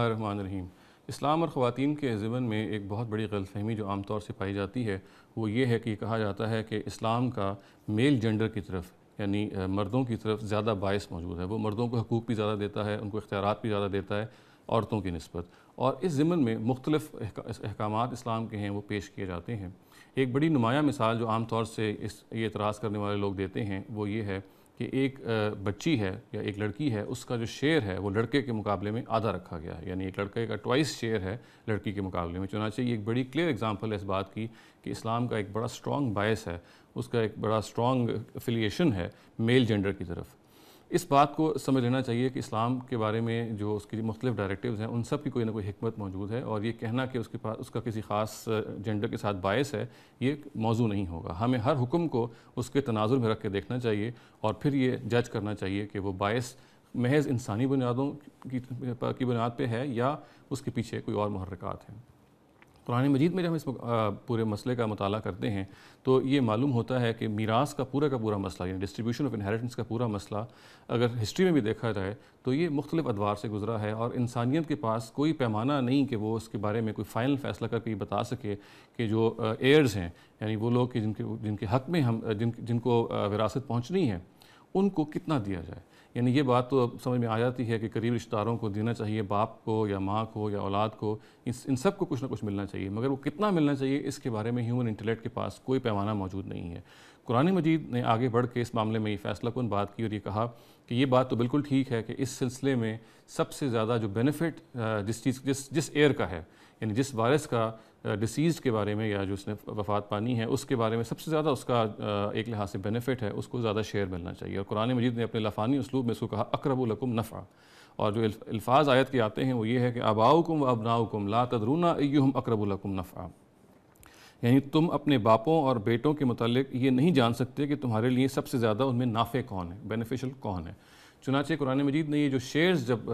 الرحمن الرحیم۔ اسلام اور خواتین کے ضمن میں ایک بہت بڑی غلط فہمی جو عام طور سے پائی جاتی ہے وہ یہ ہے کہ کہا جاتا ہے کہ اسلام کا میل جنڈر کی طرف یعنی مردوں کی طرف زیادہ باعث موجود ہے، وہ مردوں کو حقوق بھی زیادہ دیتا ہے، ان کو اختیارات بھی زیادہ دیتا ہے عورتوں کی نسبت، اور اس ضمن میں مختلف احکامات اسلام کے ہیں وہ پیش کیے جاتے ہیں۔ ایک بڑی نمایاں مثال جو عام طور سے یہ اعتراض کرنے والے لوگ دیتے ہیں وہ یہ ہے کہ ایک بچی ہے یا ایک لڑکی ہے، اس کا جو شیئر ہے وہ لڑکے کے مقابلے میں آدھا رکھا گیا ہے، یعنی ایک لڑکے کا ٹوائس شیئر ہے لڑکی کے مقابلے میں۔ چنانچہ یہ ایک بڑی کلیئر ایگزامپل ہے اس بات کی کہ اسلام کا ایک بڑا سٹرونگ باعث ہے، اس کا ایک بڑا سٹرونگ افیلیشن ہے میل جنڈر کی طرف۔ اس بات کو سمجھ لینا چاہیے کہ اسلام کے بارے میں جو اس کی مختلف ڈائریکٹیوز ہیں ان سب کی کوئی نہ کوئی حکمت موجود ہے، اور یہ کہنا کہ اس کا کسی خاص جنڈر کے ساتھ باعث ہے یہ موضوع نہیں ہوگا۔ ہمیں ہر حکم کو اس کے تناظر میں رکھ کے دیکھنا چاہیے اور پھر یہ جج کرنا چاہیے کہ وہ باعث محض انسانی بنیادوں کی بنیاد پہ ہے یا اس کے پیچھے کوئی اور محرکات ہیں۔ قرآن مجید میں جب ہم اس پورے مسئلے کا مطالعہ کرتے ہیں تو یہ معلوم ہوتا ہے کہ میراث کا پورا مسئلہ یعنی ڈسٹریبیوشن آف انہیریٹنس کا پورا مسئلہ اگر ہسٹری میں بھی دیکھا جائے تو یہ مختلف ادوار سے گزرا ہے، اور انسانیت کے پاس کوئی پیمانہ نہیں کہ وہ اس کے بارے میں کوئی فائنل فیصلہ کر کے یہ بتا سکے کہ جو ایئرز ہیں یعنی وہ لوگ جن کے حق میں جن کو وراثت پہنچنی ہے ان کو کتنا دیا جائے۔ یعنی یہ بات تو سمجھ میں آ جاتی ہے کہ قریب رشتہ داروں کو دینا چاہیے، باپ کو یا ماں کو یا اولاد کو، ان سب کو کچھ نہ کچھ ملنا چاہیے، مگر وہ کتنا ملنا چاہیے اس کے بارے میں ہیومن انٹلیکٹ کے پاس کوئی پیمانہ موجود نہیں ہے۔ قرآن مجید نے آگے بڑھ کے اس معاملے میں یہ فیصلہ کن بات کی اور یہ کہا کہ یہ بات تو بالکل ٹھیک ہے کہ اس سلسلے میں سب سے زیادہ جو بینیفٹ جس ایئر کا ہے یعنی جس وارث کا ڈیسیزڈ کے بارے میں یا جو اس نے وفات پانی ہے اس کے بارے میں سب سے زیادہ اس کا ایک لحاظ سے بینیفٹ ہے، اس کو زیادہ شیئر ملنا چاہیے، اور قرآن مجید نے اپنے لفانی اسلوب میں اس کو کہا اقرب لکم نفعا، اور جو الفاظ آیت کے آتے ہیں وہ یہ ہے کہ آباؤکم و ابناؤکم لا تدرون ایہم اقرب لکم نفعا، یعنی تم اپنے باپوں اور بیٹوں کے متعلق یہ نہیں جان سکتے کہ تمہارے لیے سب سے زیادہ ان میں نافع کون ہے، بینیفیشل کون ہے۔ چنانچہ قرآن مجید نے یہ جو شیئرز جب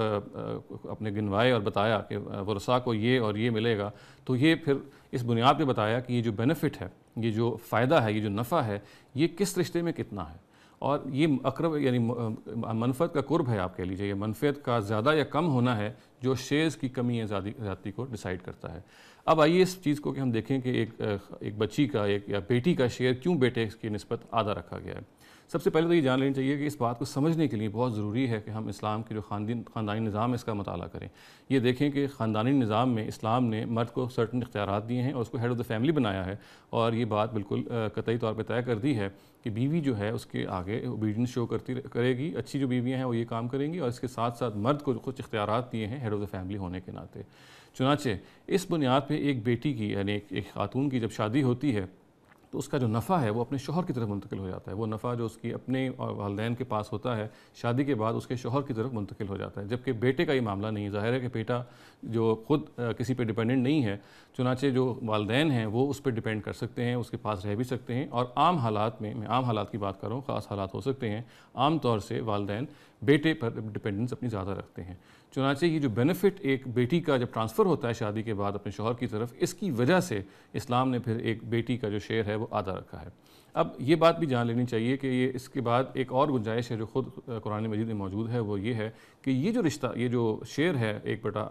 اپنے گنوائے اور بتایا کہ ورثاء کو یہ اور یہ ملے گا، تو یہ پھر اس بنیاد پہ بتایا کہ یہ جو بینیفٹ ہے، یہ جو فائدہ ہے، یہ جو نفع ہے، یہ کس رشتے میں کتنا ہے، اور یہ اقرب یعنی منفعت کا قرب ہے، آپ کہہ لیجیے، یہ منفعت کا زیادہ یا کم ہونا ہے جو شیئرز کی کمی یا زیادتی کو ڈیسائیڈ کرتا ہے۔ اب آئیے اس چیز کو کہ ہم دیکھیں کہ ایک بچی کا یا بیٹی کا شیئر کیوں بیٹے کی نسبت آدھا رکھا گیا ہے۔ سب سے پہلے تو یہ جان لینی چاہیے کہ اس بات کو سمجھنے کے لیے بہت ضروری ہے کہ ہم اسلام کے جو خاندانی نظام ہے اس کا مطالعہ کریں۔ یہ دیکھیں کہ خاندانی نظام میں اسلام نے مرد کو سرٹن اختیارات دیے ہیں اور اس کو ہیڈ آف دا فیملی بنایا ہے، اور یہ بات بالکل قطعی طور پہ طے کر دی ہے کہ بیوی جو ہے اس کے آگے اوبیڈینس شو کرے گی، اچھی جو بیویاں ہیں وہ یہ کام کریں گی، اور اس کے ساتھ ساتھ مرد کو کچھ اختیارات دیے ہیں ہیڈ آف دا فیملی ہونے کے ناطے۔ چنانچہ اس بنیاد پہ ایک بیٹی کی یعنی ایک خاتون کی جب شادی ہوتی ہے تو اس کا جو نفع ہے وہ اپنے شوہر کی طرف منتقل ہو جاتا ہے، وہ نفع جو اس کی اپنے والدین کے پاس ہوتا ہے شادی کے بعد اس کے شوہر کی طرف منتقل ہو جاتا ہے، جبکہ بیٹے کا یہ معاملہ نہیں ہے۔ ظاہر ہے کہ بیٹا جو خود کسی پہ ڈیپینڈنٹ نہیں ہے، چنانچہ جو والدین ہیں وہ اس پہ ڈیپینڈ کر سکتے ہیں، اس کے پاس رہ بھی سکتے ہیں، اور عام حالات میں عام حالات کی بات کر رہا ہوں، خاص حالات ہو سکتے ہیں، عام طور سے والدین بیٹے پر ڈیپینڈنس اپنی زیادہ رکھتے ہیں۔ چنانچہ یہ جو بینیفٹ ایک بیٹی کا جب ٹرانسفر ہوتا ہے شادی کے بعد اپنے شوہر کی طرف، اس کی وجہ سے اسلام نے پھر ایک بیٹی کا جو شیئر ہے وہ آدھا رکھا ہے۔ اب یہ بات بھی جان لینی چاہیے کہ یہ اس کے بعد ایک اور گنجائش ہے جو خود قرآن مجید میں موجود ہے، وہ یہ ہے کہ یہ جو رشتہ، یہ جو شیئر ہے ایک بٹا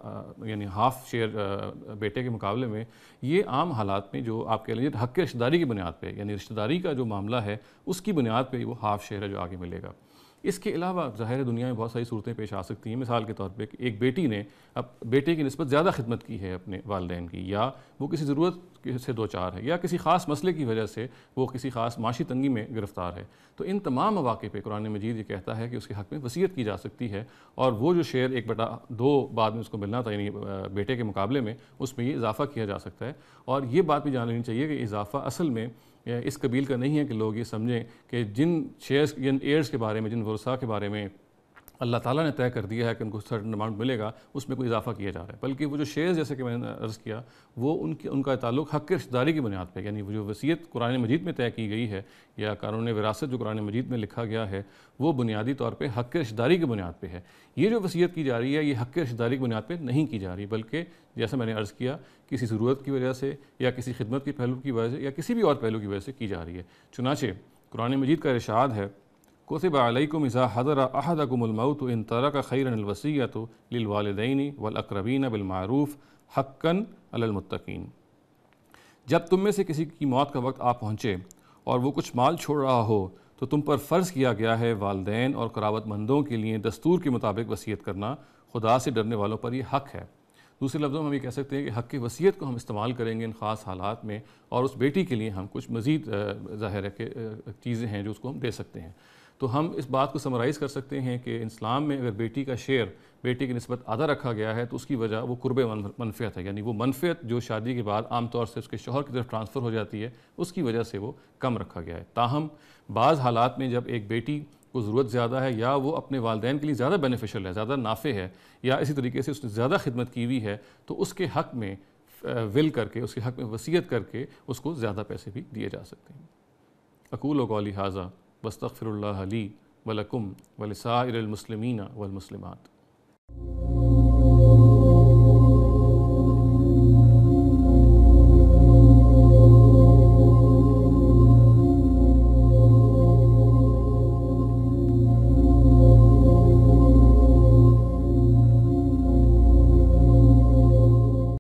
یعنی ہاف شیئر بیٹے کے مقابلے میں، یہ عام حالات میں جو آپ کہہ لیجیے حق رشتہ داری کی بنیاد پہ یعنی رشتہ داری کا جو معاملہ ہے اس کی بنیاد پہ وہ ہاف شیئر ہے جو آگے ملے گا۔ اس کے علاوہ ظاہر دنیا میں بہت ساری صورتیں پیش آ سکتی ہیں، مثال کے طور پہ کہ ایک بیٹی نے اب بیٹے کی نسبت زیادہ خدمت کی ہے اپنے والدین کی، یا وہ کسی ضرورت سے دوچار ہے، یا کسی خاص مسئلے کی وجہ سے وہ کسی خاص معاشی تنگی میں گرفتار ہے، تو ان تمام مواقع پہ قرآن مجید یہ کہتا ہے کہ اس کے حق میں وصیت کی جا سکتی ہے، اور وہ جو شیئر 1/2 بعد میں اس کو ملنا تھا یعنی بیٹے کے مقابلے میں، اس میں یہ اضافہ کیا جا سکتا ہے۔ اور یہ بات بھی جان لینی چاہیے کہ اضافہ اصل میں اس قبیل کا نہیں ہے کہ لوگ یہ سمجھیں کہ جن ایئرز کے بارے میں، جن ورثاء کے بارے میں اللہ تعالیٰ نے طے کر دیا ہے کہ ان کو سرٹن اماؤنٹ ملے گا، اس میں کوئی اضافہ کیا جا رہا ہے، بلکہ وہ جو شیئرز جیسے کہ میں نے عرض کیا وہ ان کا تعلق حق رشتہ داری کی بنیاد پہ، یعنی وہ جو وصیت قرآن مجید میں طے کی گئی ہے یا قانون وراثت جو قرآن مجید میں لکھا گیا ہے وہ بنیادی طور پہ حق رشتہ داری کی بنیاد پہ ہے۔ یہ جو وصیت کی جا رہی ہے یہ حق رشتہ داری کی بنیاد پہ نہیں کی جا رہی، بلکہ جیسے میں نے عرض کیا کسی ضرورت کی وجہ سے یا کسی خدمت کے پہلو کی وجہ سے یا کسی بھی اور پہلو کی وجہ سے کی جا رہی ہے۔ چنانچہ قرآن مجید کا ارشاد ہے کتب علیکم اذا حضر احدکم الموت ان ترک خیرا الوصیۃ للوالدین والاقربین بالمعروف حقا علی المتقین۔ جب تم میں سے کسی کی موت کا وقت آ پہنچے اور وہ کچھ مال چھوڑ رہا ہو تو تم پر فرض کیا گیا ہے والدین اور قرابت مندوں کے لیے دستور کے مطابق وصیت کرنا، خدا سے ڈرنے والوں پر یہ حق ہے۔ دوسرے لفظوں میں ہم یہ کہہ سکتے ہیں کہ حق کی وصیت کو ہم استعمال کریں گے ان خاص حالات میں، اور اس بیٹی کے لیے ہم کچھ مزید ظاہر ہے کہ چیزیں ہیں جو اس کو ہم دے سکتے ہیں۔ تو ہم اس بات کو سمرائز کر سکتے ہیں کہ اسلام میں اگر بیٹی کا شیئر بیٹی کی نسبت آدھا رکھا گیا ہے تو اس کی وجہ وہ قرب منفعت ہے، یعنی وہ منفعت جو شادی کے بعد عام طور سے اس کے شوہر کی طرف ٹرانسفر ہو جاتی ہے، اس کی وجہ سے وہ کم رکھا گیا ہے۔ تاہم بعض حالات میں جب ایک بیٹی کو ضرورت زیادہ ہے، یا وہ اپنے والدین کے لیے زیادہ بینیفیشل ہے، زیادہ نافع ہے، یا اسی طریقے سے اس نے زیادہ خدمت کی ہوئی ہے، تو اس کے حق میں ول کر کے، اس کے حق میں وصیت کر کے اس کو زیادہ پیسے بھی دیے جا سکتے ہیں۔ اقول قولی ھذا واستغفر اللہ لی ولکم ولسائر المسلمین والمسلمات۔